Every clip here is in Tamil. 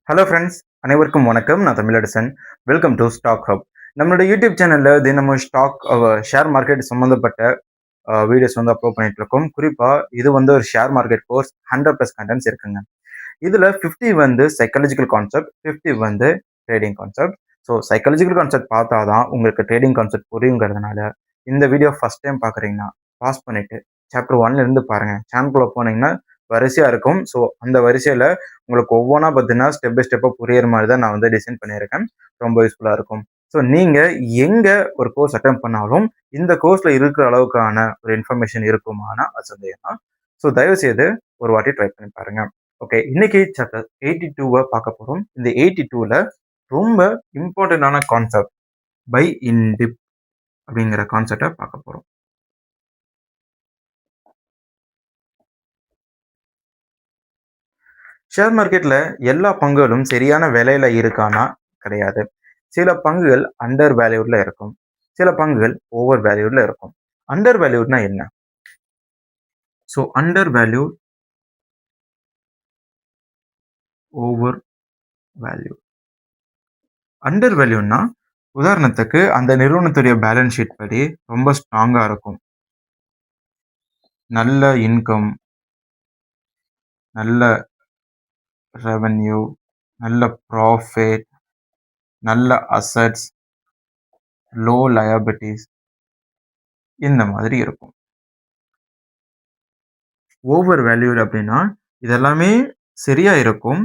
ஹலோ ஃப்ரெண்ட்ஸ், அனைவருக்கும் வணக்கம். நான் Tamilarasan. Welcome to stock hub. நம்மளோட யூடியூப் சேனலில் தினமும் ஷேர் மார்க்கெட் சம்மந்தப்பட்ட வீடியோஸ் வந்து அப்லோட் பண்ணிட்டு இருக்கோம். குறிப்பாக இது வந்து ஒரு ஷேர் மார்க்கெட் கோர்ஸ் 100+ கண்டென்ட்ஸ் இருக்குங்க. இதில் 50 வந்து சைக்காலஜிக்கல் கான்செப்ட், 50 வந்து trading concept. So psychological concept பார்த்தா தான் உங்களுக்கு ட்ரேடிங் கான்செப்ட் புரியுங்கிறதுனால இந்த வீடியோ ஃபஸ்ட் டைம் பார்க்குறீங்கன்னா பாஸ் பண்ணிவிட்டு சாப்டர் 1லேருந்து பாருங்கள். சேனலுக்குள்ளே போனீங்கன்னா வரிசையாக இருக்கும். ஸோ அந்த வரிசையில் உங்களுக்கு ஒவ்வொன்றா பார்த்தீங்கன்னா ஸ்டெப் பை ஸ்டெப்பாக புரியிற மாதிரி தான் நான் வந்து டிசைன் பண்ணியிருக்கேன். ரொம்ப யூஸ்ஃபுல்லாக இருக்கும். ஸோ நீங்கள் எங்கே ஒரு கோர்ஸ் அட்டன் பண்ணாலும் இந்த கோர்ஸில் இருக்கிற அளவுக்கான ஒரு இன்ஃபர்மேஷன் இருக்குமானா அது சந்தேகம் தான். ஸோ தயவுசெய்து ஒரு வாட்டி ட்ரை பண்ணி பாருங்கள். ஓகே, இன்னைக்கு சாப்டர் 82 பார்க்க போகிறோம். இந்த 82ல ரொம்ப இம்பார்ட்டண்டான கான்செப்ட் பை இன் டிப் அப்படிங்கிற கான்செப்டை பார்க்க போகிறோம். ஷேர் மார்க்கெட்ல எல்லா பங்குகளும் சரியான விலையில இருக்கானா கிடையாது. சில பங்குகள் அண்டர் வேல்யூட்ல இருக்கும், சில பங்குகள் ஓவர் வேல்யூட்ல இருக்கும். அண்டர் வேல்யூட்னா என்ன? So under value, over value. Under வேல்யூன்னா உதாரணத்துக்கு அந்த நிறுவனத்துடைய பேலன்ஸ் ஷீட் படி ரொம்ப ஸ்ட்ராங்கா இருக்கும், நல்ல இன்கம், நல்ல ரெவன்யூ, நல்ல ப்ராஃபிட், நல்ல அசட்ஸ், லோ லயபிலிட்டிஸ், இந்த மாதிரி இருக்கும். ஓவர் வேல்யூட் அப்படின்னா இதெல்லாமே சரியா இருக்கும்,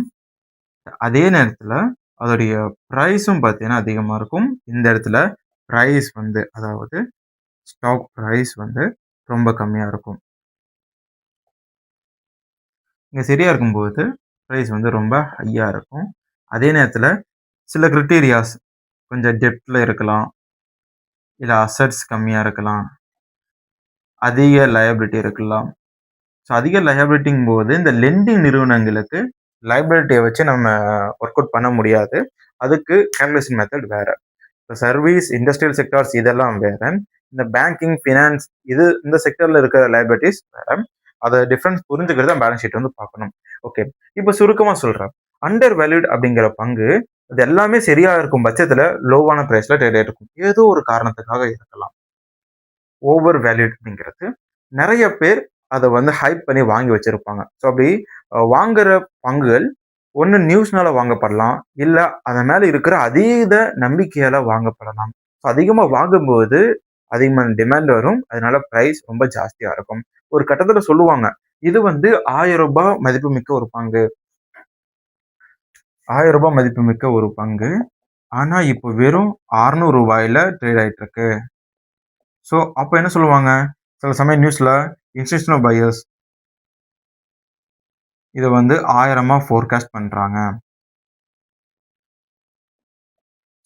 அதே நேரத்தில் அதோடைய ப்ரைஸும் பார்த்தீங்கன்னா அதிகமாக இருக்கும். இந்த இடத்துல ப்ரைஸ் வந்து அதாவது ஸ்டாக் ப்ரைஸ் வந்து ரொம்ப கம்மியாக இருக்கும். இங்கே சரியாக இருக்கும்போது ப்ரைஸ் வந்து ரொம்ப ஹையாக இருக்கும். அதே நேரத்தில் சில கிரிட்டீரியாஸ் கொஞ்சம் டெப்த்தில் இருக்கலாம், இல்லை அசட்ஸ் கம்மியாக இருக்கலாம், அதிக லயபிலிட்டி இருக்கலாம். ஸோ அதிக லயபிலிட்டிங்கும் போது இந்த லெண்டிங் நிறுவனங்களுக்கு லைபிலிட்டியை வச்சு நம்ம ஒர்க் அவுட் பண்ண முடியாது. அதுக்கு கால்குலேஷன் மெத்தட் வேறு. இப்போ சர்வீஸ், இண்டஸ்ட்ரியல் செக்டார்ஸ் இதெல்லாம் வேறு. இந்த பேங்கிங், ஃபினான்ஸ் இந்த செக்டரில் இருக்கிற லைபிலிட்டிஸ் வேறு. அதை டிஃப்ரென்ஸ் புரிஞ்சுக்கிறது தான் பேலன்ஸ் ஷீட் வந்து பார்க்கணும். ஓகே, இப்போ சுருக்கமாக சொல்கிறேன். அண்டர் வேல்யூட் அப்படிங்கிற பங்கு அது எல்லாமே சரியாக இருக்கும் பட்சத்தில் லோவான ப்ரைஸில் ட்ரேட் ஆகிருக்கும். ஏதோ ஒரு காரணத்துக்காக இருக்கலாம். ஓவர் வேல்யூட் அப்படிங்கிறது நிறைய பேர் அதை வந்து ஹைப் பண்ணி வாங்கி வச்சிருப்பாங்க. ஸோ அப்படி வாங்குற பங்குகள் ஒன்று நியூஸ்னால வாங்கப்படலாம், இல்லை அதன் மேலே இருக்கிற அதீத நம்பிக்கையால் வாங்கப்படலாம். ஸோ அதிகமாக வாங்கும்போது அதிகமான டிமாண்ட் வரும், அதனால ப்ரைஸ் ரொம்ப ஜாஸ்தியாக இருக்கும். ஒரு கட்டத்தில் சொல்லுவாங்க, இது வந்து 1000 ரூபாய் மதிப்புமிக்க ஒரு பங்கு, 1000 ரூபாய் மதிப்புமிக்க ஒரு பங்கு, ஆனால் இப்போ வெறும் 600 ரூபாயில் ட்ரேட் ஆகிட்டு இருக்கு. ஸோ அப்போ என்ன சொல்லுவாங்க, சில சமயம் நியூஸில் இன்ஸ்டிடியூஷனல் பையர்ஸ் இதை வந்து 1000 ஃபோர்காஸ்ட் பண்ணுறாங்க.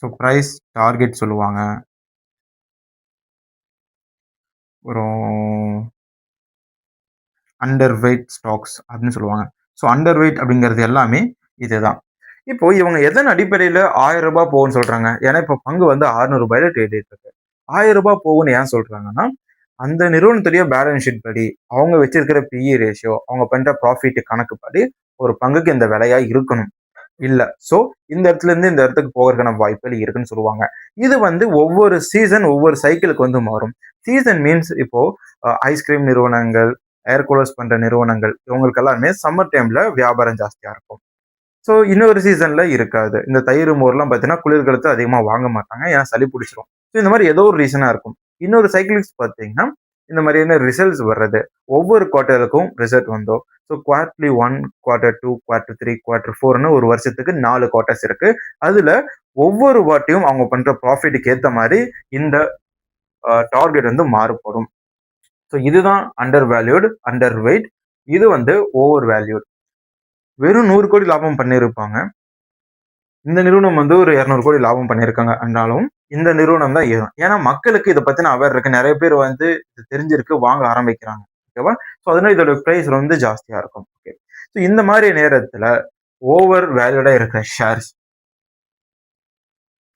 ஸோ ப்ரைஸ் டார்கெட் சொல்லுவாங்க. ஒரு அண்டர் வெயிட் ஸ்டாக்ஸ் அப்படின்னு சொல்லுவாங்க. ஸோ அண்டர் வெயிட் அப்படிங்கிறது எல்லாமே இதுதான். இப்போ இவங்க எதன் அடிப்படையில் 1000 ரூபாய் போகும்னு சொல்றாங்க? ஏன்னா இப்போ பங்கு வந்து 600 ரூபாயில ட்ரேட் ஆயிட்டு இருக்கு. 1000 ரூபாய் போகும்னு ஏன் சொல்றாங்கன்னா, அந்த நிறுவனத்துடைய பேலன்ஸ் ஷீட் படி, அவங்க வச்சிருக்கிற பிஇ ரேஷியோ, அவங்க பண்ற ப்ராஃபிட் கணக்கு படி ஒரு பங்குக்கு இந்த விலையா இருக்கணும். இல்ல. ஸோ இந்த இடத்துல இருந்து இந்த இடத்துக்கு போகிறதுக்கான வாய்ப்புகள் இருக்குன்னு சொல்லுவாங்க. இது வந்து ஒவ்வொரு சீசன், ஒவ்வொரு சைக்கிளுக்கு வந்து மாறும். சீசன் மீன்ஸ் இப்போ ஐஸ்கிரீம் நிறுவனங்கள், ஏர் கூலர்ஸ் பண்ற நிறுவனங்கள் இவங்களுக்கு எல்லாமே சம்மர் டைம்ல வியாபாரம் ஜாஸ்தியா இருக்கும். ஸோ இன்னொரு சீசன்ல இருக்காது. இந்த தயிர், மோர்லாம் பார்த்தீங்கன்னா குளிர்காலத்துல அதிகமா வாங்க மாட்டாங்க, ஏன்னா சளி பிடிச்சிரும். ஸோ இந்த மாதிரி ஏதோ ஒரு ரீசனா இருக்கும். இன்னொரு சைக்கிள்ஸ் பார்த்தீங்கன்னா இந்த மாதிரியான ரிசல்ட்ஸ் வர்றது ஒவ்வொரு குவார்ட்டருக்கும் ரிசல்ட் வந்தோம். ஸோ குவார்ட்லி 1, Q2, Q3, Q4ன்னு ஒரு வருஷத்துக்கு 4 குவார்ட்டர்ஸ் இருக்கு. அதுல ஒவ்வொரு வாட்டியும் அவங்க பண்ற ப்ராஃபிட்டுக்கு ஏற்ற மாதிரி இந்த டார்கெட் வந்து மாறுபடும். ஸோ இதுதான் அண்டர் வேல்யூட், அண்டர் வெயிட். இது வந்து ஓவர் வேல்யூட். வெறும் 100 கோடி லாபம் பண்ணியிருப்பாங்க. இந்த நிறுவனம் வந்து ஒரு 200 கோடி லாபம் பண்ணியிருக்காங்க என்றாலும் இந்த நிறுவனம் தான் ஏறும். ஏன்னா மக்களுக்கு இதை பத்தின அவேர் இருக்கு. நிறைய பேர் வந்து இது தெரிஞ்சிருக்கு, வாங்க ஆரம்பிக்கிறாங்க. ஓகேவா? ஸோ அதனால இதோட பிரைஸ் வந்து ஜாஸ்தியா இருக்கும். ஓகே. ஸோ இந்த மாதிரி நேரத்துல ஓவர் வேல்யூடா இருக்கிற ஷேர்ஸ்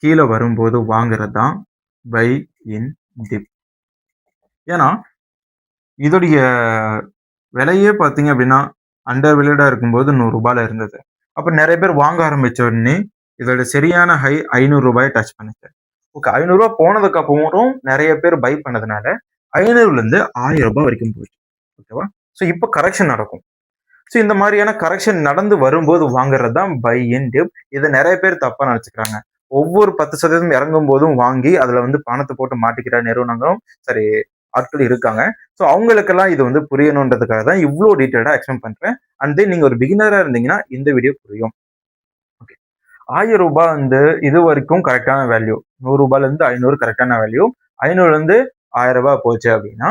கீழே வரும்போது வாங்குறது தான் பை இன் டிப். ஏன்னா இதோடைய விலையே பார்த்தீங்க அப்படின்னா அண்டர் வேல்யூடா இருக்கும்போது 100 ரூபாயில இருந்தது. அப்ப நெறைய பேர் வாங்க ஆரம்பிச்ச உடனே, இதோட சரியான ஹை ரூ. 500 டச் பண்ணுச்சு. ஓகே. ரூ. 500 போனதுக்கு அப்புறம் நெறைய பேர் பை பண்ணதுனால, ரூ. 500லேருந்து ரூ. 1000 வரைக்கும் போச்சு. ஓகேவா? ஸோ இப்ப கரெக்ஷன் நடக்கும். ஸோ இந்த மாரியான கரெக்ஷன் நடந்து வரும்போது வாங்குறது தான் பை அண்ட் டிப். இத நெறைய பேர் தப்பா நெனச்சுக்கிறாங்க. ஒவ்வொரு 10% இறங்கும்போதும் வாங்கி, அதுல வந்து பணத்த போட்டு மாட்டிக்கிற நிறுவனங்களும் சரி, ஆட்கள் இருக்காங்க. ஸோ அவங்களுக்கெல்லாம் இது வந்து புரியணுன்றதுக்காக தான் இவ்ளோ டீட்டெயில்டா எக்ஸ்பிளைன் பண்றேன். அண்ட் தென் நீங்க ஒரு பிகினரா இருந்தீங்கன்னா, இந்த வீடியோ புரியும். ஓகே. ரூ. 1000 வந்து இதுவரைக்கும் கரெக்ட்டான வேல்யூ. ரூ. 100லேருந்து 500 கரெக்ட்டான வேல்யூ. 500லேருந்து ரூ. 1000 போச்சு அப்டின்னா,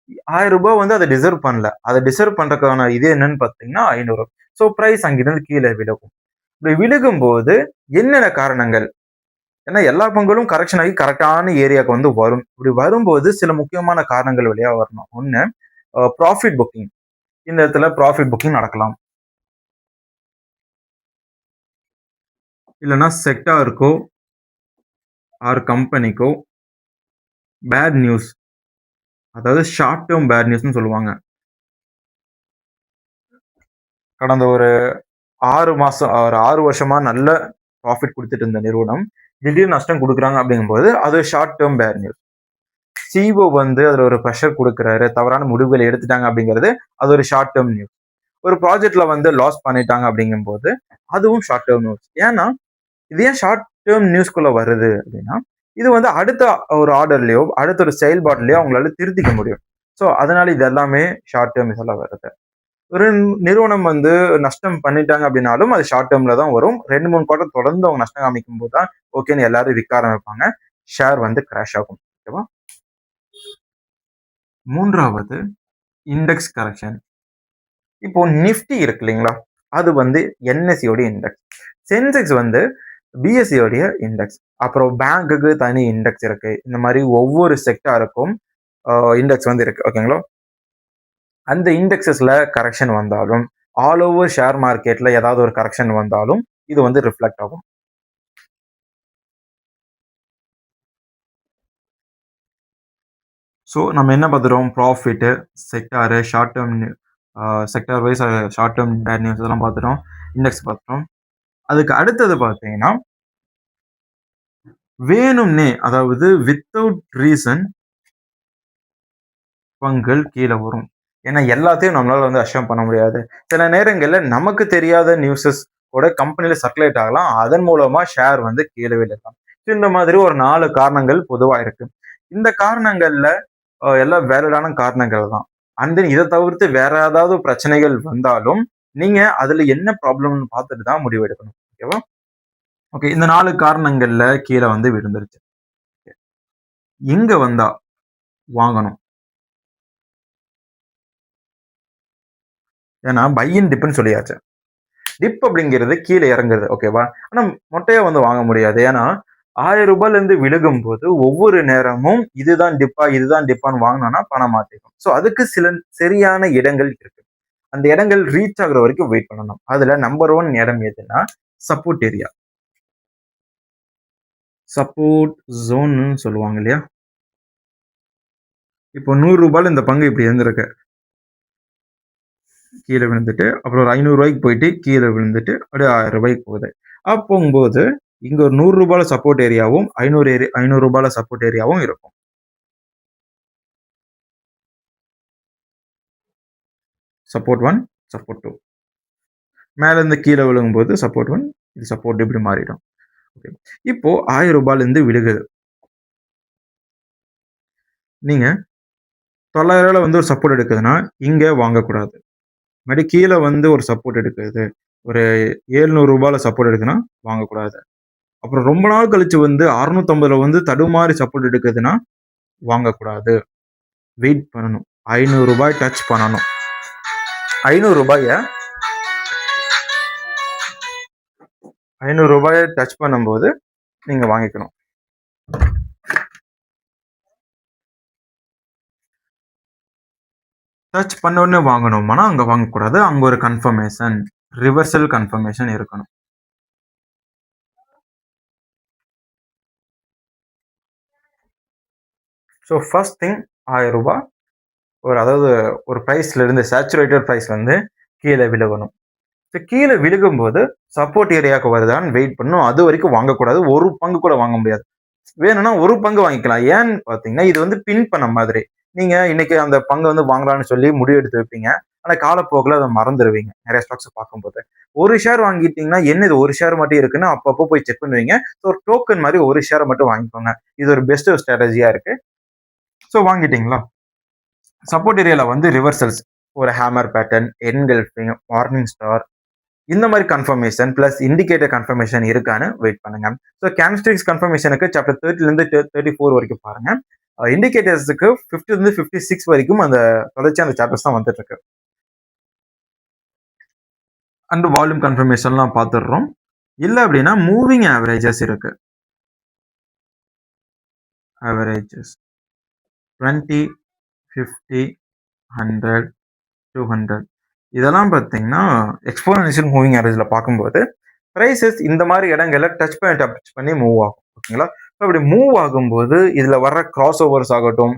ரூ. 1000 வந்து அத டிசர்வ் பண்ணல. அத டிசர்வ் பண்றதுக்கான இது என்னன்னு பார்த்தீங்கன்னா, 500. ஸோ பிரைஸ் அங்கிருந்து கீழ விழுகும். இப்படி விழுகும்போது என்னென்ன காரணங்கள்? ஏன்னா எல்லா பங்குகளும் கரெக்ஷன் ஆகி கரெக்ட்டான ஏரியாக்கு வந்து வரும். இப்படி வரும்போது சில முக்கியமான காரணங்கள் வழியா வரணும். 1 ப்ராஃபிட் புக்கிங். இந்த இடத்துல ப்ராஃபிட் புக்கிங் நடக்கலாம். இல்லன்னா செக்டாருக்கோ ஆர் கம்பெனிக்கோ பேட் நியூஸ். அதாவது ஷார்ட் டெர்ம் பேட் நியூஸ்ன்னு சொல்லுவாங்க. கடந்த ஒரு 6 மாசம், ஒரு 6 வருஷமா நல்ல ப்ராஃபிட் குடுத்துட்டு இருந்த நிறுவனம், திடீர்னு நஷ்டம் குடுக்குறாங்க அப்படிங்கும்போது, அது short term bad news. CEO வந்து அதுல ஒரு பிரஷர் குடுக்குறாரு, தவறான முடிவுகள் எடுத்துட்டாங்க அப்படிங்கிறது, அது ஒரு ஷார்ட் டெர்ம் நியூஸ். ஒரு ப்ராஜெக்ட்ல வந்து லாஸ் பண்ணிட்டாங்க அப்படிங்கும்போது, அதுவும் ஷார்ட் டெர்ம் நியூஸ். ஏன்னா, இது ஏன் ஷார்ட் டெர்ம் நியூஸ்குள்ள வருது அப்படின்னா, இது வந்து அடுத்த ஒரு ஆர்டர்லயோ, அடுத்த ஒரு செயல்பாட்டுலயோ அவங்களால திருத்திக்க முடியும். ஸோ, அதனால இது எல்லாமே ஷார்ட் டெர்ம் இதெல்லாம் வருது. ஒரு நிறுவனம் வந்து நஷ்டம் பண்ணிட்டாங்க அப்படின்னாலும், அது ஷார்ட் டெர்ம்ல தான் வரும். 2, 3 குவார்ட்டர் தொடர்ந்து அவங்க நஷ்டம் காமிக்கும்போது தான், ஓகேன்னு எல்லாரும் விற்க ஆரம்பிப்பாங்க. ஷேர் வந்து கிராஷ் ஆகும். ஓகேவா? 3வது இண்டெக்ஸ் கரெக்ஷன். இப்போ நிஃப்டி இருக்கு இல்லைங்களா? அது வந்து என்எஸ்இ யோட இண்டெக்ஸ். சென்செக்ஸ் வந்து பிஎஸ்இ யோடைய இண்டெக்ஸ். அப்புறம் பேங்க்குக்கு தனி இண்டெக்ஸ் இருக்கு. இந்த மாரி ஒவ்வொரு செக்டாருக்கும் இண்டெக்ஸ் வந்து இருக்கு. ஓகேங்களா? அந்த இண்டெக்ஸஸ்ல கரெக்ஷன் வந்தாலும், ஆல் ஓவர் ஷேர் மார்க்கெட்ல ஏதாவது ஒரு கரெக்ஷன் வந்தாலும், இது வந்து ரிஃப்ளெக்ட் ஆகும். ஸோ நம்ம என்ன பார்த்துட்டோம்? Profit, sector, short term sector wise short term bad news இதெல்லாம் பார்த்துட்டோம். இண்டெக்ஸ் பார்த்துட்டோம். அதுக்கு அடுத்தது பார்த்தீங்கன்னா, வேணும்னே அதாவது வித்தவுட் ரீசன் பங்குகள் கீழ வரும். ஏன்னா எல்லாத்தையும் நம்மளால வந்து அஷ்யூம் பண்ண முடியாது. சில நேரங்கள்ல நமக்கு தெரியாத நியூஸஸ் கூட கம்பெனில சர்க்குலேட் ஆகலாம். அதன் மூலமா ஷேர் வந்து கீழ விழலாம். இந்த மாதிரி ஒரு 4 காரணங்கள் பொதுவா இருக்கு. இந்த காரணங்கள்ல எல்லாம் வேலிடான காரணங்கள் தான். அண்ட் தென் இத தவிர்த்து வேற ஏதாவது பிரச்சனைகள் வந்தாலும், நீங்க அதுல என்ன ப்ராப்ளம்னு பார்த்துட்டு தான் முடிவு எடுக்கணும். ஓகேவா? ஓகே. இந்த 4 காரணங்கள்ல கீழ வந்து விழுந்துருச்சு. எங்க வந்தா வாங்கணும்? ஏன்னா பை அண்ட் டிப்ன்னு சொல்லியாச்சு. டிப் அப்படிங்கிறது கீழ இறங்குறது. ஓகேவா? ஆனா மொட்டையா வந்து வாங்க முடியாது. ஏன்னா ரூ. 1000லேருந்து விழுகும்போது ஒவ்வொரு நேரமும் இதுதான் டிப்பா, இதுதான் டிப்பான்னு வாங்குனோம்னா பணம் மாட்டிக்கும். ஸோ அதுக்கு சில சரியான இடங்கள் இருக்கு. அந்த இடங்கள் ரீச் ஆகுற வரைக்கும் வெயிட் பண்ணணும். அதுல நம்பர் 1 இடம் எதுன்னா, சப்போர்ட் ஏரியா. சப்போர்ட் ஜோன்னு சொல்லுவாங்க இல்லையா? இப்போ ரூ. 100 இந்த பங்கு இப்படி இருந்திருக்கு. கீழ விழுந்துட்டு, அப்புறம் ஒரு ரூ. 500 போயிட்டு கீழ விழுந்துட்டு, அப்படியே ரூ. 1000 போகுது. அப்போம்போது இங்க ஒரு ரூ. 100 சப்போர்ட் ஏரியாவும், ரூ. 500 சப்போர்ட் ஏரியாவும் இருக்கும். Support 1, support 2. மேல இருந்து கீழ விழுகும்போது சப்போர்ட் 1, இது சப்போர்ட் இப்படி மாறிடும். ஓகே. இப்போ ரூ. 1000லேருந்து விழுகுது. நீங்க ரூ. 900 வந்து ஒரு சப்போர்ட் எடுக்குதுன்னா, இங்க வாங்கக்கூடாது. மறுபடி கீழ வந்து ஒரு சப்போர்ட் எடுக்குது. ஒரு ரூ. 700 சப்போர்ட் எடுக்குதுன்னா வாங்கக்கூடாது. அப்புறம் ரொம்ப நாள் கழிச்சு வந்து 650ல வந்து தடுமாறி சப்போர்ட் எடுக்குதுன்னா வாங்கக்கூடாது. வெயிட் பண்ணணும். ரூ. 500 டச் பண்ணணும். ரூ. 500 டச் பண்ணும்போது நீங்க வாங்கிக்கணும். டச் பண்ண உடனே வாங்கணுமானா, அங்க வாங்கக்கூடாது. அங்க ஒரு கன்ஃபர்மேஷன், ரிவர்சல் கன்ஃபர்மேஷன் இருக்கணும். ஸோ ஃபர்ஸ்ட் திங் ரூ. 1000 அதாவது ஒரு பிரைஸ்ல இருந்து சேச்சுரேட்டட் பிரைஸ் வந்து கீழ விழுகணும். கீழ விழுகும்போது சப்போர்ட் ஏரியாவுக்கு வருதான்னு வெயிட் பண்ணணும். அது வரைக்கும் வாங்கக்கூடாது. ஒரு பங்கு கூட வாங்க முடியாது. வேணும்னா ஒரு பங்கு வாங்கிக்கலாம். ஏன்னு பார்த்தீங்கன்னா, இது வந்து பின் பண்ண மாதிரி. நீங்க இன்னைக்கு அந்த பங்கு வந்து வாங்கலாம்னு சொல்லி முடிவு எடுத்து வைப்பீங்க. ஆனா காலப்போக்குல அத மறந்துருவீங்க. நெறைய ஸ்டாக்ஸ பார்க்கும்போது. ஒரு ஷேர் வாங்கிட்டீங்கன்னா, என்ன இது ஒரு ஷேர் மட்டும் இருக்குன்னு அப்பப்போ போய் செக் பண்ணுவீங்க. ஸோ ஒரு டோக்கன் மாரி ஒரு ஷேர மட்டும் வாங்கிக்கோங்க. இது ஒரு பெஸ்ட் ஸ்ட்ராட்டஜியா இருக்கு. ஸோ வாங்கிட்டீங்களா? சப்போர்ட் ஏரியால வந்து ரிவர்சல்ஸ் ஒரு hammer pattern, engulfing, morning star இந்த மாரி கன்ஃபர்மேஷன் பிளஸ் இண்டிகேட்டர் கன்ஃபர்மேஷன் இருக்கான்னு வெயிட் பண்ணுங்க. ஸோ கேண்ட்ஸ்டிக்ஸ் கன்ஃபர்மேஷனுக்கு சாப்டர் 30லேருந்து 34 வரைக்கும் பாருங்க. இண்டிகேட்டர்ஸ்க்கு 50லேருந்து 56 வரைக்கும் அந்த தொடர்ச்சியா அந்த சாப்டர்ஸ் தான் வந்துட்டு இருக்கு. அண்ட் வால்யூம் கன்ஃபர்மேஷன்லாம் பார்த்துடுறோம். இல்ல அப்படின்னா மூவிங் ஆவரேஜஸ் இருக்கு. ஆவரேஜஸ் 20, 50, 100, 200 இதெல்லாம் பார்த்தீங்கன்னா, எக்ஸ்போனன்ஷியல் மூவிங் ஆவரேஜ்ல பார்க்கும்போது, பிரைஸஸ் இந்த மாரி இடங்கள்ல டச் பண்ணி மூவ் ஆகும். ஓகேங்களா? ஸோ அப்படி மூவ் ஆகும்போது, இதுல வர்ற கிராஸ் ஓவர்ஸ் ஆகட்டும்,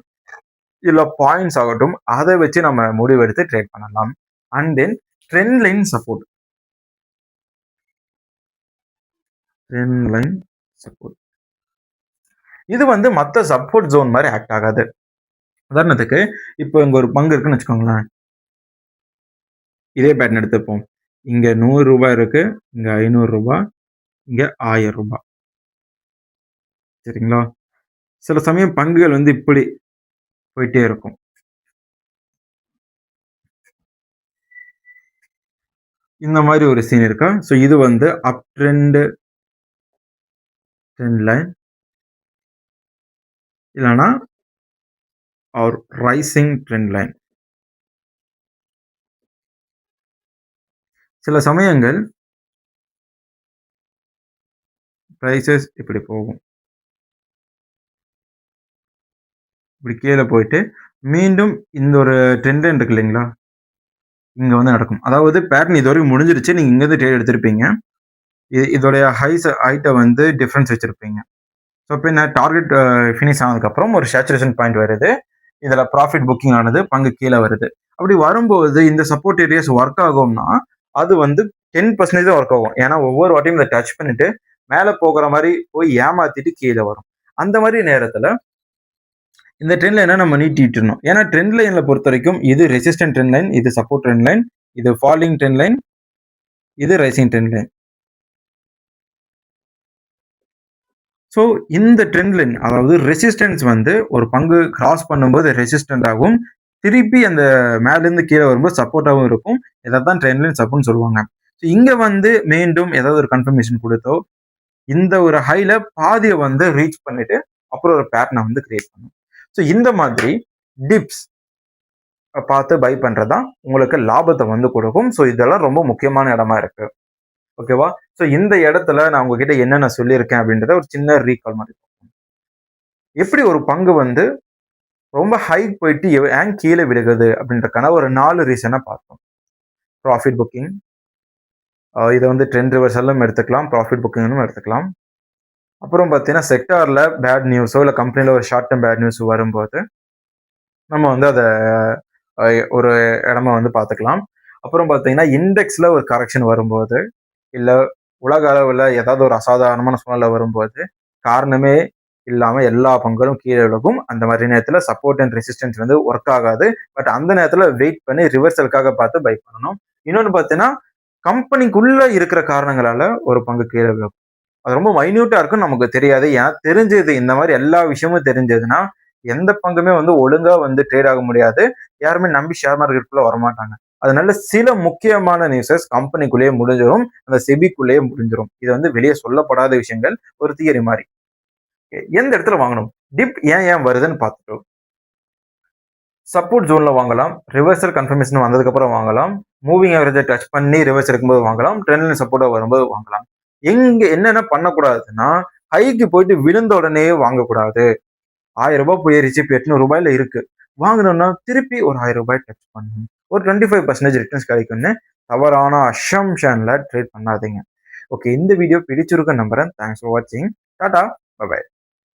இல்ல பாயிண்ட்ஸ் ஆகட்டும், அத வச்சு நம்ம முடிவெடுத்து ட்ரேட் பண்ணலாம். And then trend line support. Trend line support. இது வந்து மத்த சப்போர்ட் ஜோன் மாரி ஆக்ட் ஆகாது. உதாரணத்துக்கு, இப்போ இங்க ஒரு பங்கு இருக்குன்னு வச்சுக்கோங்களேன். இதே பேட்டர்ன் எடுத்துப்போம். இங்க ரூ. 100 இருக்கு. இங்க ரூ. 500, இங்க ரூ. 1000. சரிங்களா? சில சமயம் பங்குகள் வந்து இப்படி போயிட்டே இருக்கும். இந்த மாரி ஒரு சீன் இருக்கா? ஸோ இது வந்து அப் ட்ரெண்ட் லைன் இல்லன்னா ஆர் ரைசிங் ட்ரெண்ட் லைன். சில சமயங்கள் பிரைஸஸ் இப்படி போகும். இப்படி கீழ போயிட்டு, மீண்டும் இந்த ஒரு ட்ரெண்ட் லைன் இருக்கு இல்லைங்களா? இங்க வந்து நடக்கும். அதாவது பேட்டர்ன் இதுவரைக்கும் முடிஞ்சிருச்சு. நீங்க இங்கருந்து ட்ரேட் எடுத்திருப்பீங்க. இதோடைய ஹைட்ட வந்து டிஃபரன்ஸ் வச்சிருப்பீங்க. ஸோ பின்ன டார்கெட் ஃபினிஷ் ஆனதுக்கப்புறம் ஒரு சேச்சுரேஷன் பாயிண்ட் வருது. இதுல ப்ராஃபிட் புக்கிங் ஆனது, பங்கு கீழ வருது. அப்படி வரும்போது இந்த சப்போர்ட் ஏரியாஸ் ஒர்க் ஆகும்னா, அது வந்து 10% தான் ஒர்க் ஆகும். ஏன்னா ஒவ்வொரு வாட்டியும் இத டச் பண்ணிட்டு, மேல போகுற மாரி போய் ஏமாத்திட்டு கீழ வரும். அந்த மாரி நேரத்துல இந்த ட்ரெண்ட் லைன நம்ம நீட்டிட்டுறணும். ஏன்னா ட்ரெண்ட் லைன்ல பொறுத்தவரைக்கும் இது ரெசிஸ்டன்ட் ட்ரெண்ட் லைன், இது சப்போர்ட் ட்ரெண்ட் லைன், இது ஃபாலிங் ட்ரெண்ட் லைன், இது ரைசிங் ட்ரெண்ட் லைன். ஸோ இந்த ட்ரெண்ட் லைன் அதாவது ரெசிஸ்டன்ஸ் வந்து ஒரு பங்கு கிராஸ் பண்ணும்போது ரெசிஸ்டன்ட் ஆகும். திருப்பி அந்த மேலேருந்து கீழ வரும்போது சப்போர்ட்டாவும் இருக்கும். இதத்தான் ட்ரெண்ட் லைன் சப்போர்ட்னு சொல்லுவாங்க. ஸோ இங்க வந்து மீண்டும் ஏதாவது ஒரு கன்ஃபர்மேஷன் குடுத்தோ, இந்த ஒரு ஹைல பாதிய வந்து ரீச் பண்ணிட்டு, அப்புறம் ஒரு பேட்டர்ன வந்து கிரியேட் பண்ணும். ஸோ இந்த மாதிரி டிப்ஸ் பார்த்து பை பண்றது தான் உங்களுக்கு லாபத்த வந்து குடுக்கும். ஸோ இதெல்லாம் ரொம்ப முக்கியமான இடமா இருக்கு. ஓகேவா? ஸோ இந்த இடத்துல நான் உங்ககிட்ட என்னென்ன சொல்லியிருக்கேன் அப்படின்றத ஒரு சின்ன ரீகால் மாதிரி. எப்படி ஒரு பங்கு வந்து ரொம்ப ஹைக் போயிட்டு ஏன் கீழ விழுகுது அப்படின்றதுக்கான ஒரு 4 ரீசன பார்த்தோம். Profit booking. இத வந்து ட்ரெண்ட் ரிவர்சலும் எடுத்துக்கலாம். ப்ராஃபிட் புக்கிங்னும் எடுத்துக்கலாம். அப்புறம் பார்த்தீங்கன்னா, செக்டார்ல பேட் நியூஸோ இல்ல கம்பெனில ஒரு ஷார்ட் டெர்ம் பேட் நியூஸ் வரும்போது, நம்ம வந்து அத அ ஒரு இடமா வந்து பார்த்துக்கலாம். அப்புறம் பார்த்தீங்கன்னா, இண்டெக்ஸ்ல ஒரு கரெக்ஷன் வரும்போது, இல்ல உலக அளவுல ஏதாவது ஒரு அசாதாரணமான சூழ்நிலை வரும்போது, காரணமே இல்லாம எல்லா பங்குகளும் கீழ விழுகும். அந்த மாரி நேரத்துல சப்போர்ட் அண்ட் ரெசிஸ்டன்ஸ் வந்து ஒர்க் ஆகாது. பட் அந்த நேரத்துல வெயிட் பண்ணி ரிவர்சலுக்காக பார்த்து பை பண்ணணும். இன்னொன்னு பார்த்தீங்கன்னா, கம்பெனிக்குள்ள இருக்கிற காரணங்களால ஒரு பங்கு கீழ விழும். அது ரொம்ப மைன்யூட்டா இருக்கும். நமக்கு தெரியாது. ஏன்னா தெரிஞ்சது இந்த மாரி எல்லா விஷயமும் தெரிஞ்சதுன்னா, எந்த பங்குமே வந்து ஒழுங்கா வந்து ட்ரேட் ஆக முடியாது. யாருமே நம்பி ஷேர் மார்க்கெட்குள்ள வரமாட்டாங்க. அதனால சில முக்கியமான நியூஸஸ் கம்பெனிக்குள்ளேயே முடிஞ்சிரும். அந்த செபிக்குள்ளேயே முடிஞ்சிரும். இது வந்து வெளிய சொல்லப்படாத விஷயங்கள். ஒரு தியரி மாரி. எந்த இடத்துல வாங்கணும்? டிப் ஏன் வருதுன்னு பார்த்துட்டோம். சப்போர்ட் ஜோன்ல வாங்கலாம். ரிவர்சல் கன்ஃபர்மேஷன் வந்ததுக்கு அப்புறம் வாங்கலாம். மூவிங் ஆவரேஜ டச் பண்ணி ரிவர்ஸ் எடுக்கும்போது வாங்கலாம். ட்ரெண்ட் லைன் சப்போர்ட்டா வரும்போது வாங்கலாம். எங்க என்னென்ன பண்ணக்கூடாதுன்னா, ஹைக்கு போயிட்டு விழுந்த உடனே வாங்கக்கூடாது. ரூ. 1000 போயிருச்சு. இப்ப ரூ. 800 இருக்கு. வாங்கணும்னா திருப்பி ஒரு ரூ. 1000 டச் பண்ணணும். ஒரு 25% ரிட்டர்ன்ஸ் கிடைக்கும்னு தவறான அசம்ப்ஷன்ல ட்ரேட் பண்ணாதீங்க. ஓகே. இந்த வீடியோ பிடிச்சிருக்குன்னு நம்புறேன். தேங்க்ஸ் ஃபார் வாட்சிங். டாடா. Bye by.